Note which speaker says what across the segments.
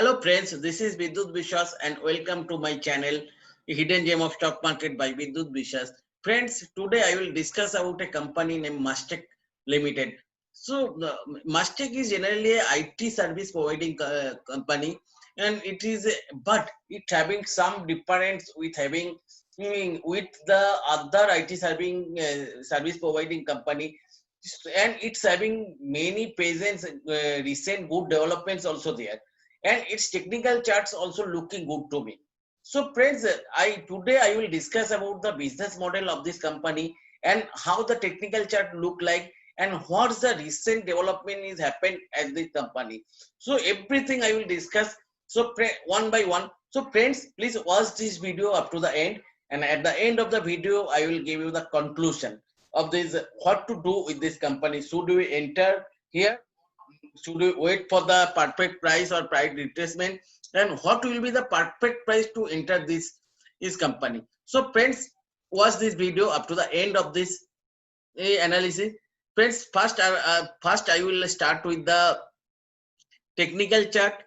Speaker 1: Hello friends, this is Vidyut Vishwas and welcome to my channel Hidden Gem of Stock Market by Vidyut Vishwas. Friends, today I will discuss about a company named Mastek Ltd. So Mastek is generally a IT service providing company, and it is but it having some difference with having with the other IT service providing company, and it's having many presence, recent good developments also there, and its technical charts also looking good to me. So friends, I will discuss about the business model of this company and how the technical chart look like and what's the recent development is happened at this company. So everything I will discuss, so one by one. So friends, please watch this video up to the end, and at the end of the video I will give you the conclusion of this, what to do with this company. Should we enter here? Should we wait for the perfect price or price retracement, and what will be the perfect price to enter this company? So friends, watch this video up to the end of this analysis. Friends, first I will start with the technical chart.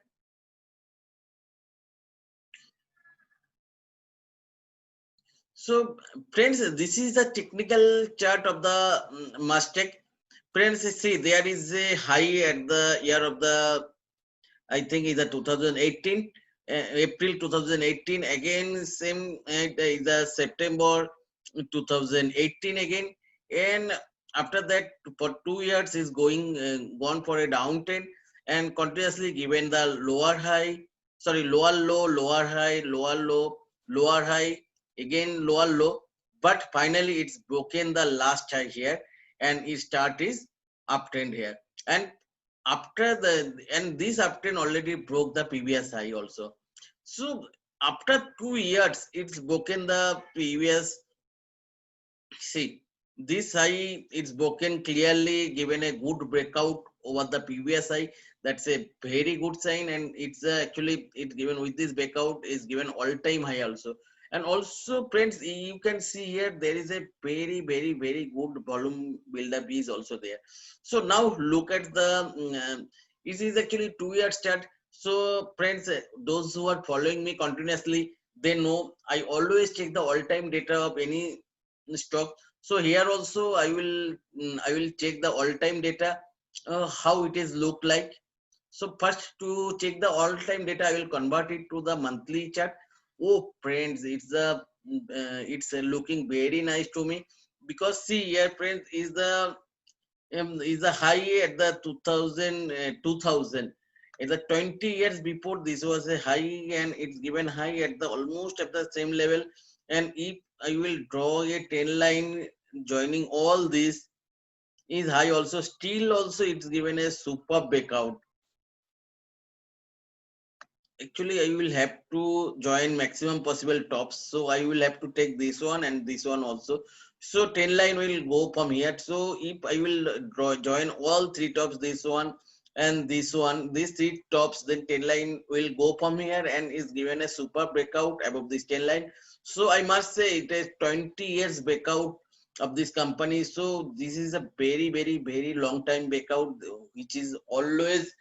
Speaker 1: So friends, this is the technical chart of the Mastek. Friends, see, there is a high at the year of the, I think is the 2018, April 2018, again same is the September 2018 again, and after that for 2 years is gone for a downtrend, and continuously given the lower high, sorry, lower low, lower high, lower low, lower high, again lower low, but finally it's broken the last high here, and it start is uptrend here, and after the, and this uptrend already broke the previous high also. So after 2 years it's broken the previous, see, this high it's broken clearly, given a good breakout over the previous high. That's a very good sign, and it's actually it's given with this breakout is given all-time high also. And also friends, you can see here there is a very good volume buildup is also there. So now look at the this is actually 2 year chart. So friends, those who are following me continuously, they know I always check the all-time data of any stock. So here also I will check the all-time data, how it is look like. So first, to check the all-time data, I will convert it to the monthly chart. Oh friends, it's looking very nice to me, because see here friends, is the high at the 2000 at the 20 years before. This was a high, and it's given high at the almost at the same level. And if I will draw a 10 line joining all this is high also, still also it's given a super breakout. Actually I will have to join maximum possible tops, so I will have to take this one and this one also. So 10 line will go from here. So if I will join all three tops, this one and this one, these three tops, then 10 line will go from here and is given a super breakout above this 10 line. So I must say it is 20 years breakout of this company. So this is a very long time breakout, which is always,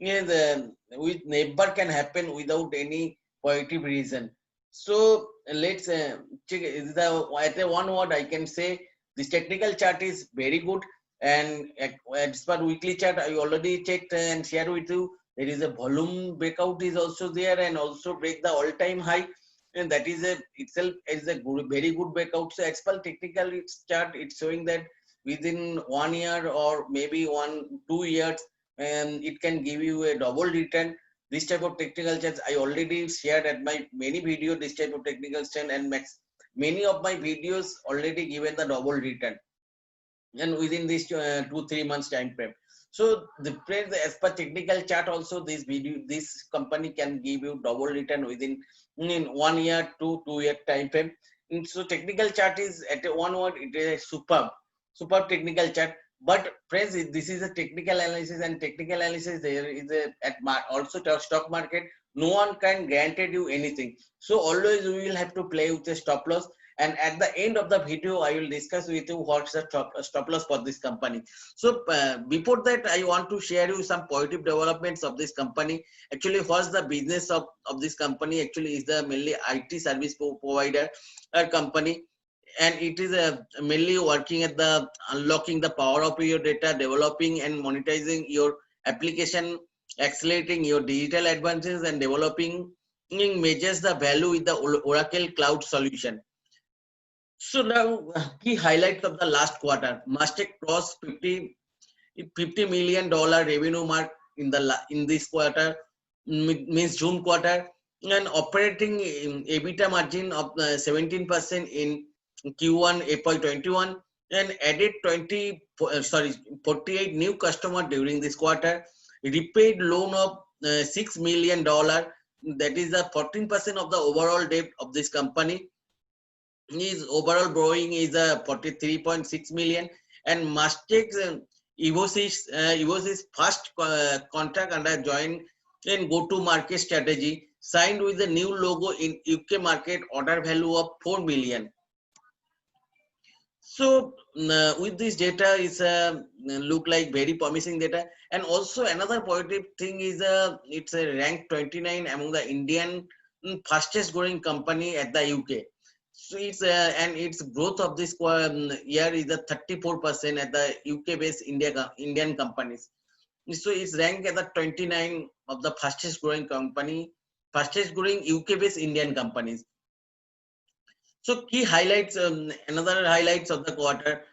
Speaker 1: yeah, which never can happen without any positive reason. So let's check the, at a one word I can say this technical chart is very good, and as per weekly chart I already checked and shared with you. There is a volume breakout is also there, and also break the all-time high, and that is a itself is a good, very good breakout. So as per technical chart, it's showing that within 1 year or maybe 1 2 years, and it can give you a double return. This type of technical charts I already shared at my many video, this type of technical chart, and many of my videos already given the double return, and within this 2 3 months time frame. So the friends, as per technical chart also, this company can give you double return within in 1 year to 2 year time frame. And so technical chart is at a one word, it is a superb technical chart. But friends, this is a technical analysis, and technical analysis there is a also stock market, no one can guarantee you anything. So always we will have to play with a stop loss, and at the end of the video I will discuss with you what's the stop loss for this company. So before that, I want to share you some positive developments of this company. Actually, what's the business of this company? Actually is the mainly IT service provider company, and it is mainly working at the unlocking the power of your data, developing and monetizing your application, accelerating your digital advances, and developing measures the value with the Oracle cloud solution. So now key highlights of the last quarter: Mastek crossed $50 million revenue mark in this quarter, means June quarter, and operating EBITDA margin of 17% in Q1 FY21, and added 48 new customers during this quarter, repaid loan of $6 million, that is the 14% of the overall debt of this company. His overall borrowing is 43.6 million, and Mastek's Evosys first contract under joint and go-to-market strategy, signed with the new logo in UK market, order value of 4 million. So with this data is look like very promising data. And also another positive thing is it's a ranked 29 among the Indian fastest growing company at the UK. So it's and its growth of this year is 34% at the UK based Indian companies. So it's ranked at the 29 of the fastest growing fastest growing UK based Indian companies. So key highlights, another highlights of the quarter.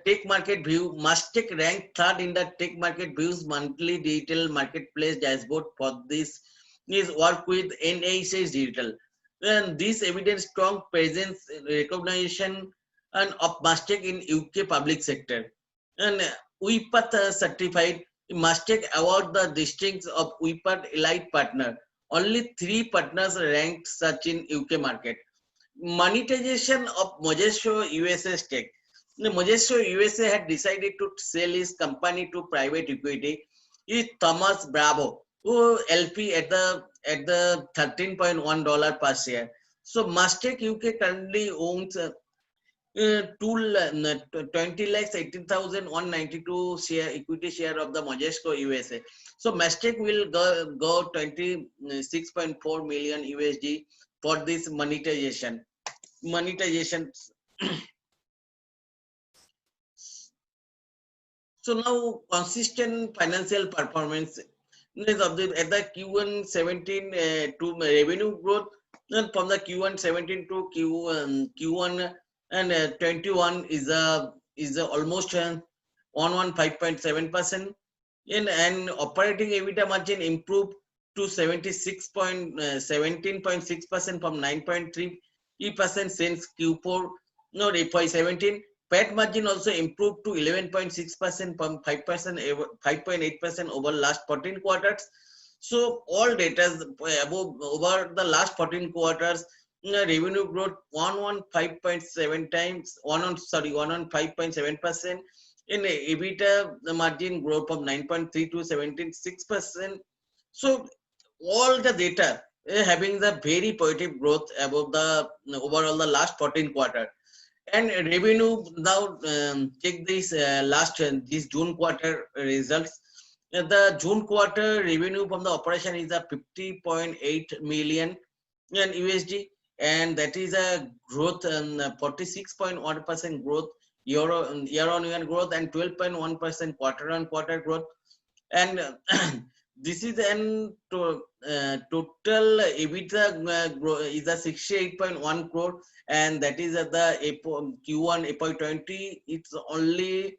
Speaker 1: Tech market view: Mastek ranked third in the Tech market view's monthly digital marketplace dashboard. For this is work with NHS Digital, and this evidence strong presence, recognition, and of Mastek in UK public sector. And WIPAT certified. Mastek award the distincts of WIPAT elite partner. Only 3 partners ranked such in UK market. Monetization of Mojeso USA stake. Mojeso USA had decided to sell his company to private equity. Is Thomas Bravo, who LP at the $13.1 per share. So Mastek UK currently owns 20 lakhs 18,192 share equity share of the Mojesco USA. So Mastek will go 26.4 million USD for this monetization. So now consistent financial performance is of the at the Q1 17 to revenue growth, and from the Q1 17 to Q1 and 21 is almost on 5.7%, and operating EBITDA margin improved to 17.6% from 9.3% since Q4 FY17. PAT margin also improved to 11.6% from 5.8% over last 14 quarters. So all data over the last 14 quarters, revenue growth 115.7%, in EBITDA the margin growth from 9.3 to 17.6%. So all the data having the very positive growth about the overall the last 14 quarter. And revenue now, check this this June quarter results. The June quarter revenue from the operation is 50.8 million USD, and that is a growth 46.1% growth year on year growth, and 12.1% quarter on quarter growth. And this is an total EBITDA is a 68.1 crore, and that is at the Q1 FY20. It's only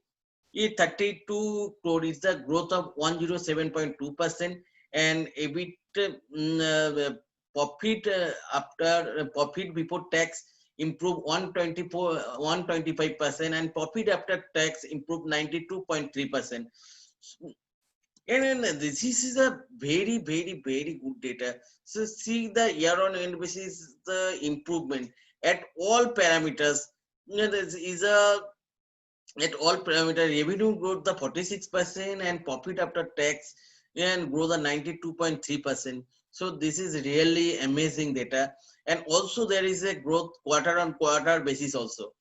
Speaker 1: 32 crore. It's the growth of 107.2%, and EBITDA profit after profit before tax improved 125%, and profit after tax improved 92.3%. And this is a very good data. So see the year on year basis, the improvement at all parameters. This is at all parameter revenue growth the 46%, and profit after tax and grow the 92.3%. So this is really amazing data. And also there is a growth quarter on quarter basis also.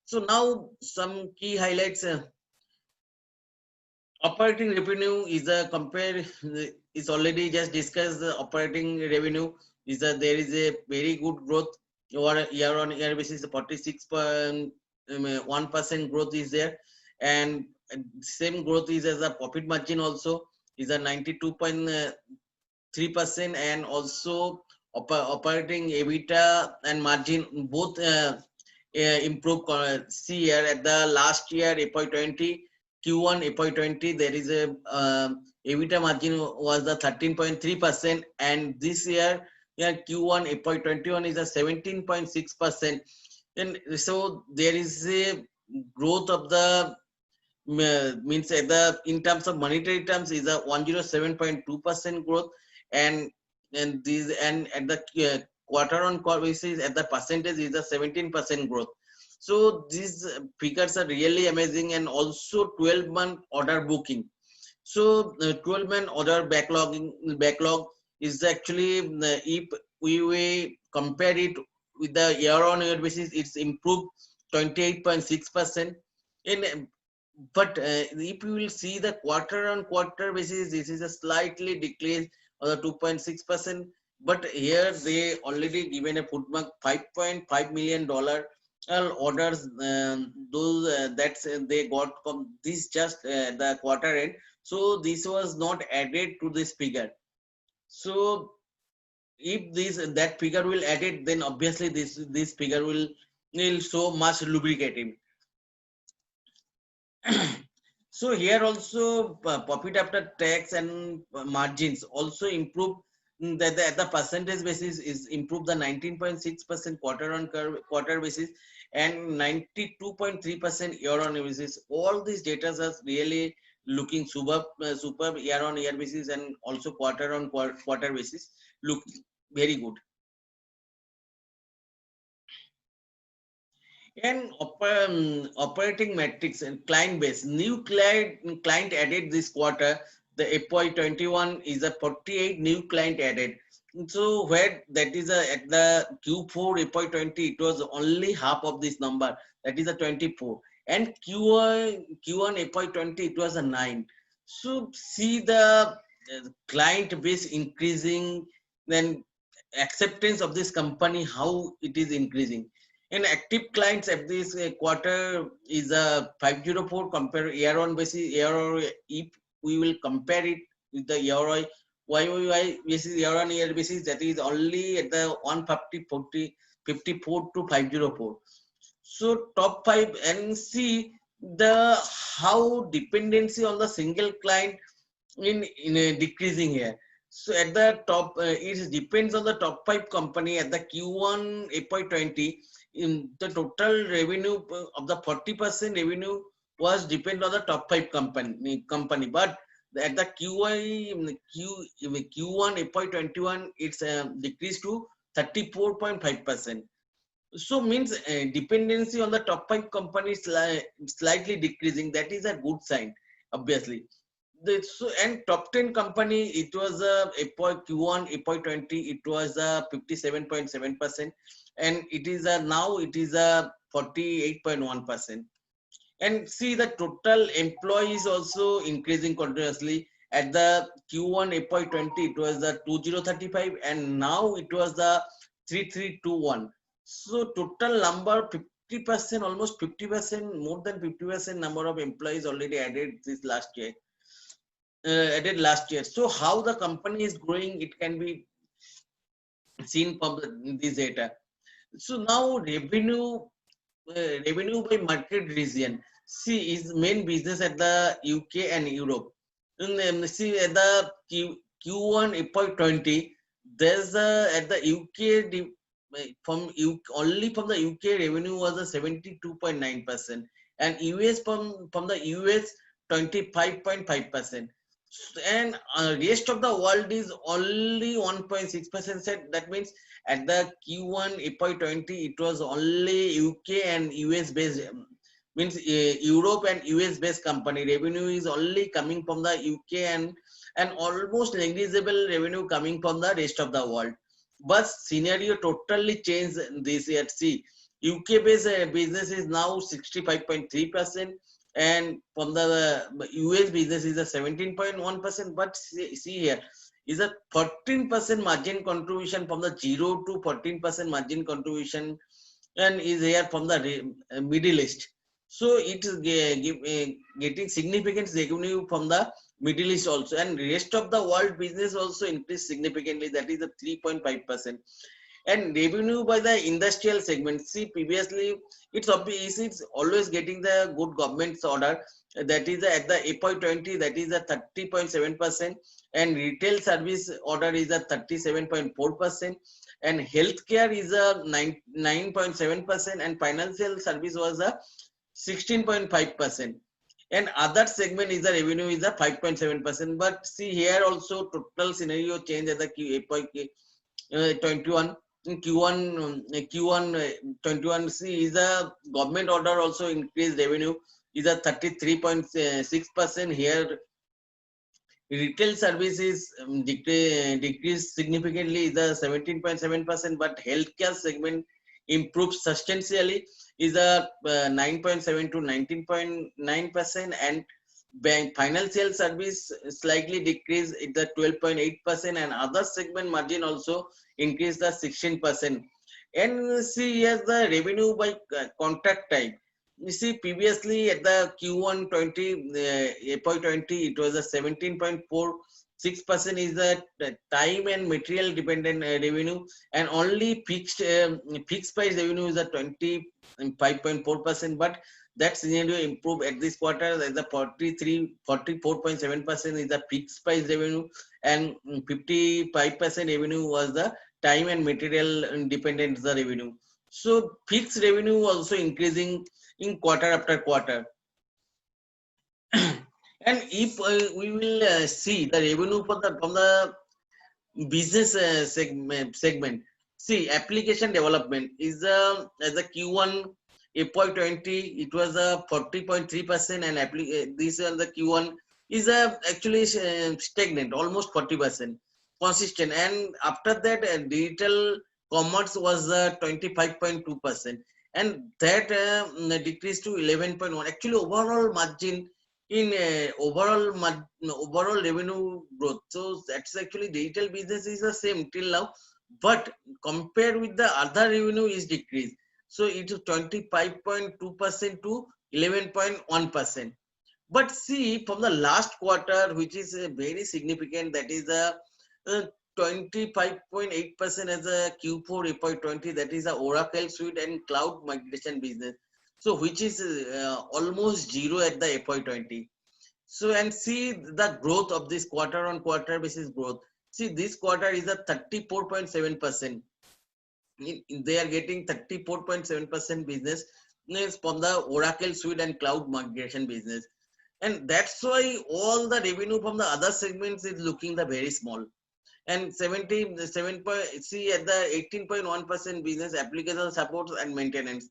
Speaker 1: So now some key highlights. Operating revenue is a compare is already just discussed. The operating revenue is a there is a very good growth over year on year basis. 46.1% growth is there, and same growth is as a profit margin also is a 92.3%, and also operating EBITDA and margin both improve. See here at the last year FY20 Q1 FY20 there is a EBITDA margin was the 13.3%, and this year Q1 FY21 is a 17.6%. And so there is a growth of the means at the in terms of monetary terms is a 107.2% growth, and these and at the quarter on quarter basis at the percentage is a 17% growth. So these figures are really amazing. And also 12-month order booking. So 12-month order backlog is actually if we compare it with the year on year basis, it's improved 28.6%. In but if you will see the quarter on quarter basis, this is a slightly decrease of the 2.6%. But here they already given a footmark $5.5 million orders. Those that's they got from this just the quarter end. So this was not added to this figure. So if this that figure will add it, then obviously this figure will show much lubricating. So here also profit after tax and margins also improve. That the percentage basis is improved the 19.6% quarter on quarter basis and 92.3% year on year basis. All these data are really looking superb year on year basis, and also quarter on quarter basis look very good. And operating metrics and client base. New client added this quarter. The FY21 is a 48 new client added. So where that is at the Q4 FY20, it was only half of this number. That is a 24. And Q1 FY20, it was a 9. So see the client base increasing, then acceptance of this company, how it is increasing. And active clients at this quarter is a 504 compare year on basis. If we will compare it with the year YOY basis, year on year basis, that is only at the 150 54 to 504. So top 5, and see the how dependency on the single client in decreasing here. So at the top, it depends on the top 5 company at the Q1 FY20. In the total revenue of the 40% revenue was depend on the top 5 company. But at the Q1 FY21, it's decreased to 34.5%. So means dependency on the top 5 companies slightly decreasing. That is a good sign, obviously. So and top 10 company, it was Q1 FY20, it was 57.7%, and it is now it is 48.1%. And see the total employees also increasing continuously. At the Q1 FY20, it was the 2035, and now it was the 3321. So total number 50%, almost 50%, more than 50% number of employees already added this last year. So how the company is growing, it can be seen from this data. So now revenue by market region. See, is main business at the UK and Europe. See at the Q1 FY20, there's at the UK only from the UK revenue was a 72.9%, and US from the US 25.5%. And rest of the world is only 1.6%. That means at the Q1 FY20, it was only UK and US based means Europe and US based company revenue is only coming from the UK and almost negligible revenue coming from the rest of the world. But scenario totally changed this year. See, UK based business is now 65.3%, and from the US business is a 17.1%. But see here is a 14% margin contribution from the 0 to 14% margin contribution, and is here from the Middle East. So it is getting significant revenue from the Middle East also, and rest of the world business also increased significantly. That is a 3.5%. And revenue by the industrial segment. See, previously it's obvious it's always getting the good government's order. That is at the FY20, that is a 30.7%, and retail service order is a 37.4%, and healthcare is a 9.7%, and financial service was a 16.5%, and other segment is the revenue is a 5.7%. But see here also total scenario change at the FY21 in Q1 21. See, is a government order also increased revenue is a 33.6%. Here retail services decreased significantly is a 17.7%, but healthcare segment improved substantially is a 9.7 to 19.9%, and bank financial service slightly decreased at the 12.8%, and other segment margin also increased the 16%. And see here the revenue by contract type. You see, previously at the Q1 20 FY20 it was a 17.46% is the time and material dependent revenue, and only fixed price revenue is a 25.4%. But that scenario improved at this quarter. The 44.7% is the fixed price revenue, and 55% revenue was the time and material dependent the revenue. So fixed revenue also increasing in quarter after quarter. And if we will see the revenue for the from the business segment, see, application development is as a Q1 FY20 it was a 40.3%, and this the Q1 is actually stagnant, almost 40%, consistent. And after that digital commerce was 25.2%, and that decreased to 11.1. Actually overall margin in overall revenue growth, so that's actually digital business is the same till now, but compared with the other revenue is decreased, so it is 25.2% to 11.1%. But see, from the last quarter, which is very significant, that is a 25.8% as a Q4 FY20, that is a Oracle Suite and cloud migration business, so which is almost zero at the FY20. So, and see the growth of this quarter on quarter basis growth. See, this quarter is a 34.7%. They are getting 34.7% business from the Oracle Suite and cloud migration business, and that's why all the revenue from the other segments is looking the very small. And 77 see at the 18.1% business application support and maintenance,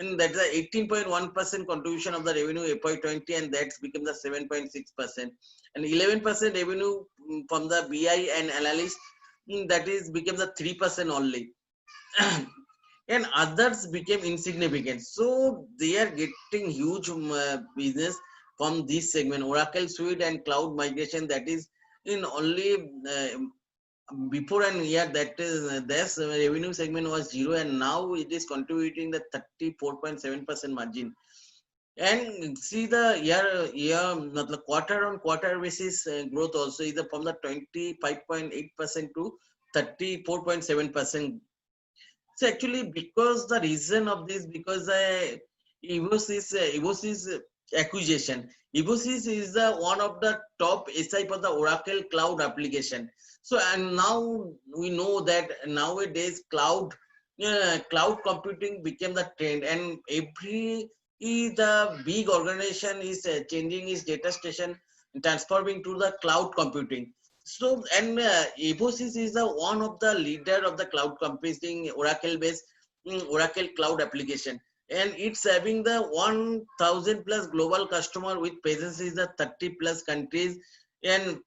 Speaker 1: and that's the 18.1% contribution of the revenue FY20, and that's become the 7.6%, and 11% revenue from the BI and analysis, that is become the 3% only. And others became insignificant, so they are getting huge business from this segment, Oracle Suite and cloud migration, that is in only before an year that is this revenue segment was zero, and now it is contributing the 34.7% margin. And see the year quarter on quarter basis growth also is from the 25.8% to 34.7%. So actually, because the reason of this, because Evosys acquisition. Evosys is the one of the top SI for the Oracle cloud application. So, and now we know that nowadays cloud computing became the trend, and the big organization is changing its data station, transforming to the cloud computing. So, and Evosys is the one of the leader of the cloud computing Oracle based Oracle cloud application. and it's having the 1000 plus global customer with presence in the 30 plus countries and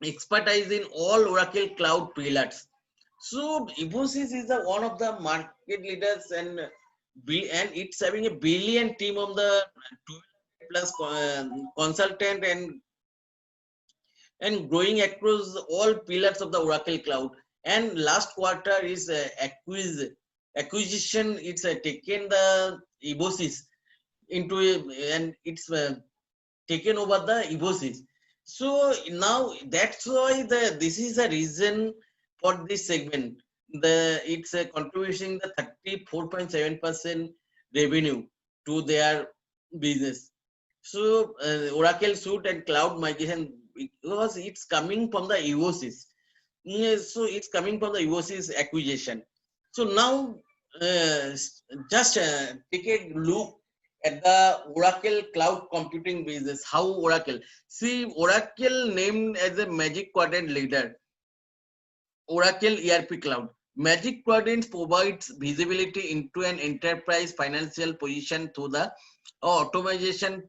Speaker 1: expertise in all Oracle cloud pillars. So Evosys is the one of the market leaders and it's having a billion team of the 200 plus consultant and growing across all pillars of the Oracle cloud. And last quarter is acquisition. It's taken the Evosys into and it's taken over the Evosys. So now that's why this is a reason for this segment. It's contributing the 34.7% revenue to their business. So Oracle suite and cloud migration, because it's coming from the Evosys. Yes, so it's coming from the Evosys acquisition. So now uh, just take a look at the Oracle cloud computing business. How Oracle? See, Oracle named as a Magic Quadrant leader. Oracle ERP Cloud. Magic Quadrant provides visibility into an enterprise financial position through the automation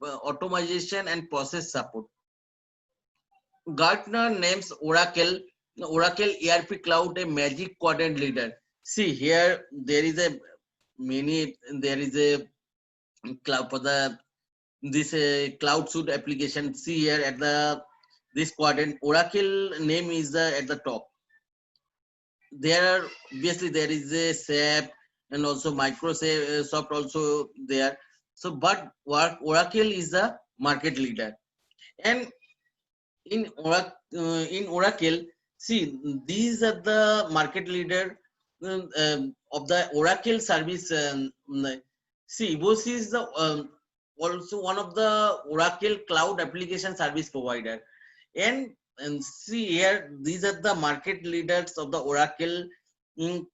Speaker 1: and process support. Gartner names Oracle ERP Cloud a Magic Quadrant leader. See here, there is a cloud for the this cloud suite application. See here at the this quadrant, Oracle name is at the top. There are obviously there is a SAP and also Microsoft also there. So, but Oracle is the market leader, and in Oracle, see these are the market leader of the Oracle service. See, Evosys is the also one of the Oracle cloud application service provider, and see here these are the market leaders of the Oracle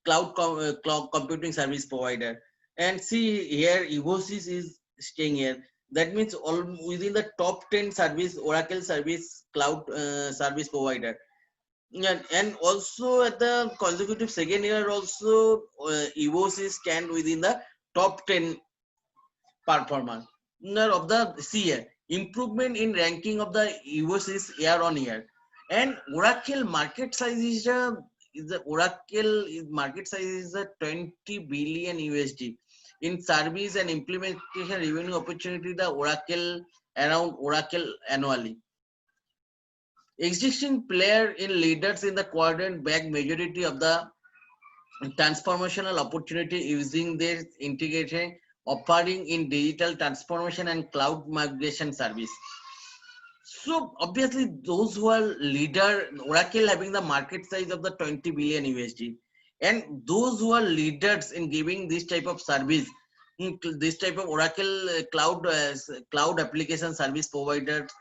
Speaker 1: cloud computing service provider, and see here Evosys is staying here. That means all within the top 10 service Oracle service cloud service provider. And also at the consecutive second year also Evosys stand within the top 10 performance of the CA. Improvement in ranking of the Evosys year on year. And Oracle market size is the Oracle market size is a 20 billion USD. In service and implementation revenue opportunity, the Oracle annually. Existing player in leaders in the quadrant back majority of the transformational opportunity using their integration offering in digital transformation and cloud migration service. So obviously those who are leader, Oracle having the market size of the 20 billion USD, and those who are leaders in giving this type of service, this type of Oracle cloud application service providers,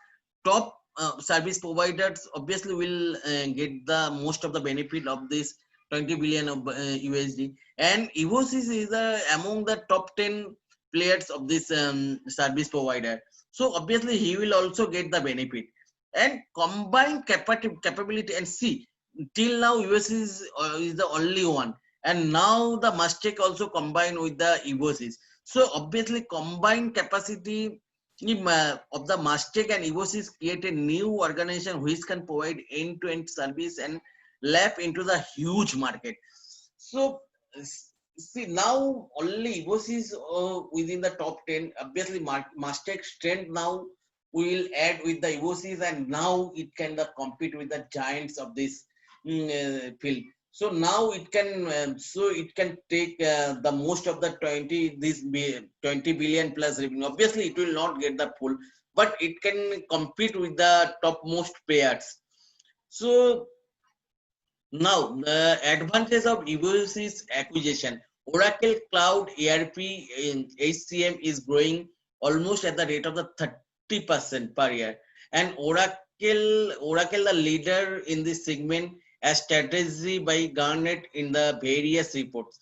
Speaker 1: top service providers obviously will get the most of the benefit of this 20 billion of USD, and Evosys is among the top 10 players of this service provider. So obviously he will also get the benefit and combined capability. And see, till now Evosys is the only one, and now the Mastek also combined with the Evosys. So obviously combined capacity of the Mastek and Evosys create a new organization which can provide end-to-end service and lap into the huge market. So see now only Evosys within the top 10. Obviously Mastek strength now will add with the Evosys, and now it can compete with the giants of this field. So now it can take the most of the 20 billion plus revenue. Obviously it will not get the full, but it can compete with the topmost players. So now the advantage of Evosys acquisition. Oracle Cloud ERP in HCM is growing almost at the rate of the 30% per year, and Oracle the leader in this segment as strategy by Garnet in the various reports.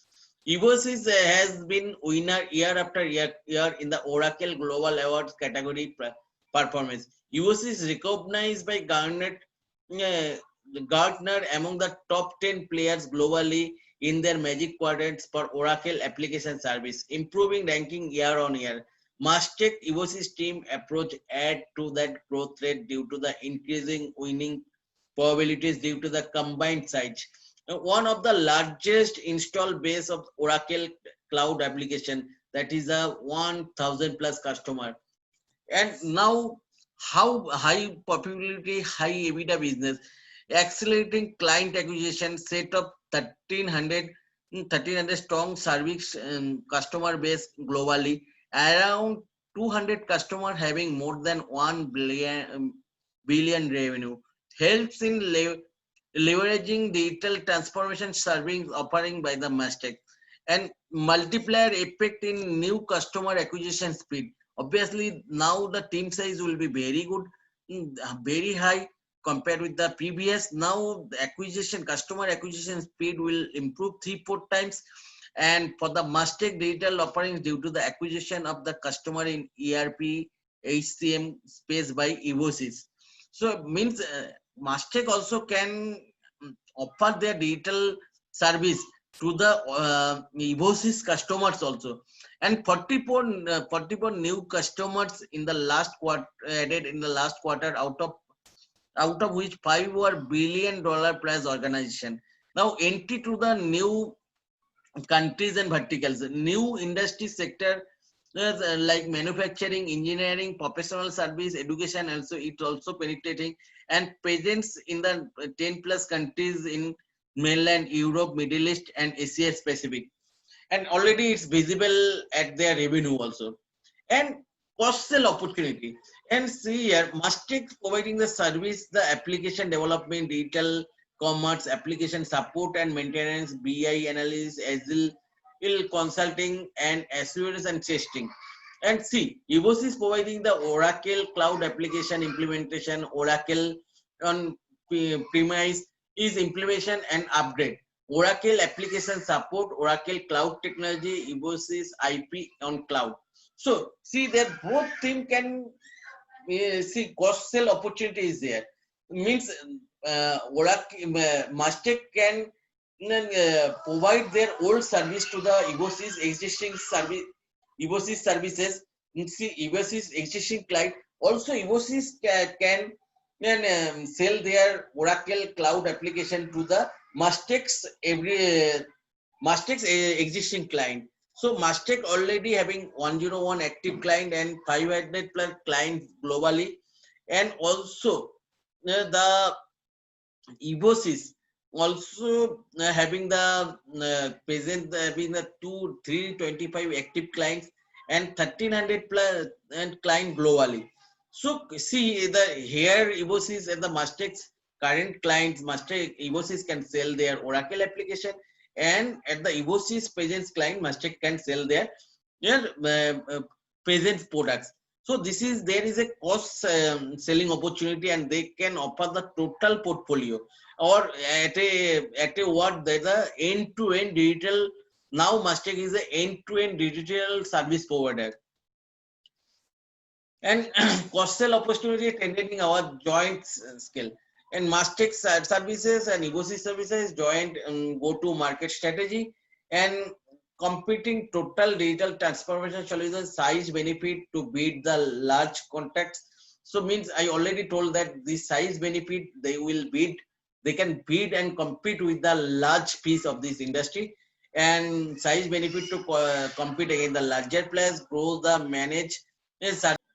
Speaker 1: Evosys has been winner year after year in the Oracle Global Awards category performance. Evosys is recognized by Gartner among the top 10 players globally in their magic quadrants for Oracle application service, improving ranking year on year. Mastek Evosys team approach add to that growth rate due to the increasing winning probabilities due to the combined size. One of the largest install base of Oracle cloud application, that is a 1000 plus customer. And now how high popularity, high EBITDA business, accelerating client acquisition, set up 1300 strong service customer base globally, around 200 customers having more than 1 billion revenue, helps in leveraging digital transformation serving offering by the Mastek, and multiplier effect in new customer acquisition speed. Obviously, now the team size will be very good, very high compared with the previous. Now the customer acquisition speed will improve 3-4 times. And for the Mastek digital offerings, due to the acquisition of the customer in ERP, HCM space by Evosys. So means Mastek also can offer their digital service to the Evosys customers also. And 44 new customers in the last quarter added in the last quarter, out of which 5 were billion-dollar plus organization. Now entry to the new countries and verticals, new industry sector like manufacturing, engineering, professional service, education, also it also penetrating, and presence in the 10 plus countries in mainland Europe, Middle East and Asia Pacific. And already it's visible at their revenue also. And cross sell opportunity, and see here Mastek providing the service, the application development, digital commerce, application support and maintenance, BI analysis, Agile consulting and assurance and testing. And see, Evosys is providing the Oracle cloud application implementation, Oracle on premise is implementation and upgrade, Oracle application support, Oracle cloud technology, Evosys IP on cloud. So see that both team can see cross sell opportunity is there. Means Oracle Mastek can provide their old service to the Evosys existing service, Evosys services. See Evosys existing client also, Evosys can sell their Oracle cloud application to the Mastek's existing client. So Mastek already having 101 active client and 500 plus clients globally, and also the Evosys also having the present having the 325 active clients and 1300 plus and client globally. So see the here Evosys and the Mastek's current clients, Evosys can sell their Oracle application, and at the Evosys presence client, Mastek can sell their present products. So this is, there is a cross selling opportunity, and they can offer the total portfolio, or at a what, there's a end-to-end digital. Now Mastek is an end-to-end digital service provider. And cross sell opportunity attending our joint scale, and Mastek services and Evosys services joint go to market strategy, and competing total digital transformation solution size benefit to beat the large contracts. So means I already told that the size benefit they can bid and compete with the large piece of this industry, and size benefit to compete against the larger players, grow the manage.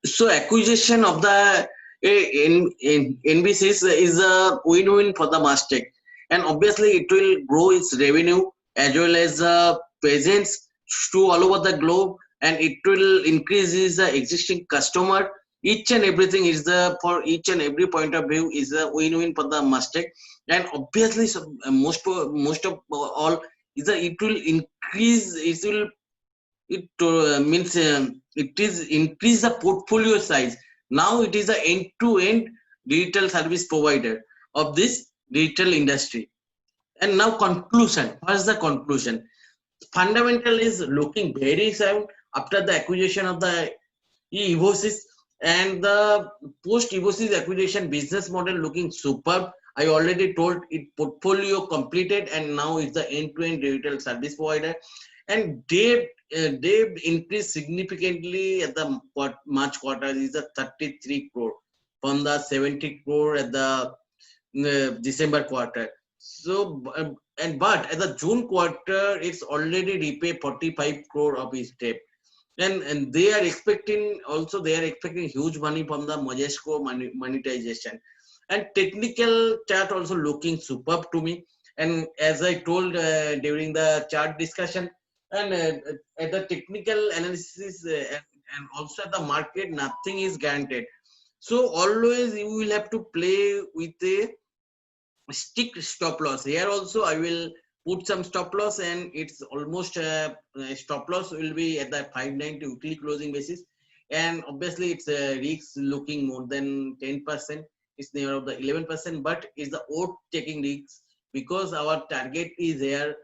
Speaker 1: So acquisition of the NBCs is a win-win for the Mastek, and obviously it will grow its revenue as well as presence to all over the globe, and it will increase its existing customer. Each and everything is for each and every point of view is a win-win for the Mastek, and obviously most of all is that it will increase. It is increase the portfolio size. Now it is an end-to-end digital service provider of this digital industry. And now conclusion. What is the conclusion? Fundamental is looking very sound after the acquisition of the Evosys, and the post Evosys acquisition business model looking superb. I already told it portfolio completed, and now it's the end-to-end digital service provider. And they increased significantly at the March quarter. Is a 33 crore from the 70 crore at the December quarter. So but at the June quarter, it's already repaid 45 crore of its debt. And they are expecting also, they are expecting huge money from the Majesco monetization. And technical chart also looking superb to me. And as I told during the chart discussion, and at the technical analysis and also at the market, nothing is guaranteed. So always you will have to play with a stick stop loss. Here also I will put some stop loss, and it's almost stop loss will be at the 590 weekly closing basis. And obviously it's a risk looking more than 10%. It's near of the 11%, but it's the odd taking risks because our target is here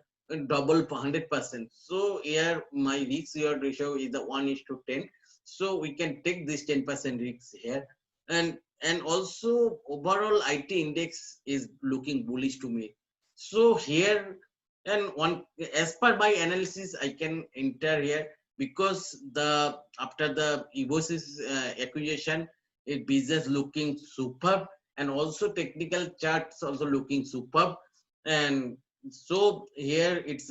Speaker 1: double 100%. So here my risk reward ratio is the 1:10. So we can take this 10% risk here. And also overall IT index is looking bullish to me. So here, and one as per my analysis, I can enter here because the after the Evosys acquisition, it business looking superb, and also technical charts also looking superb. And so here it's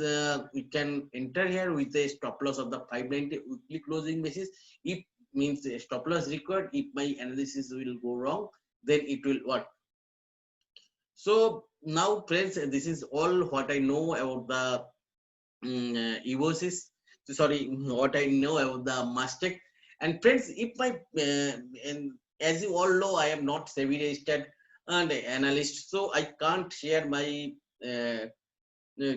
Speaker 1: we can enter here with a stop loss of the 590 weekly closing basis. If means a stop loss required, if my analysis will go wrong, then it will what. So now friends, this is all what I know about the Evosys, sorry, what I know about the Mastek. And friends, if my and as you all know, I am not SEBI registered and analyst, so I can't share my uh, uh,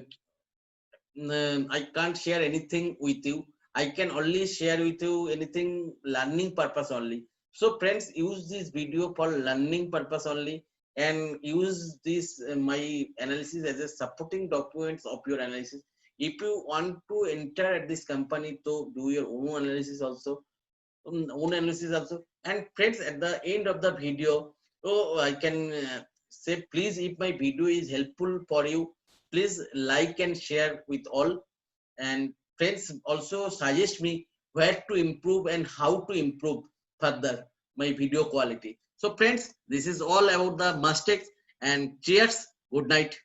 Speaker 1: I can't share anything with you. I can only share with you anything learning purpose only. So friends, use this video for learning purpose only, and use this my analysis as a supporting documents of your analysis. If you want to enter at this company to do your own analysis also, And friends, at the end of the video, so I can say, please, if my video is helpful for you, please like and share with all. And friends, also suggest me where to improve and how to improve further my video quality. So friends, this is all about the Mastek, and cheers, good night.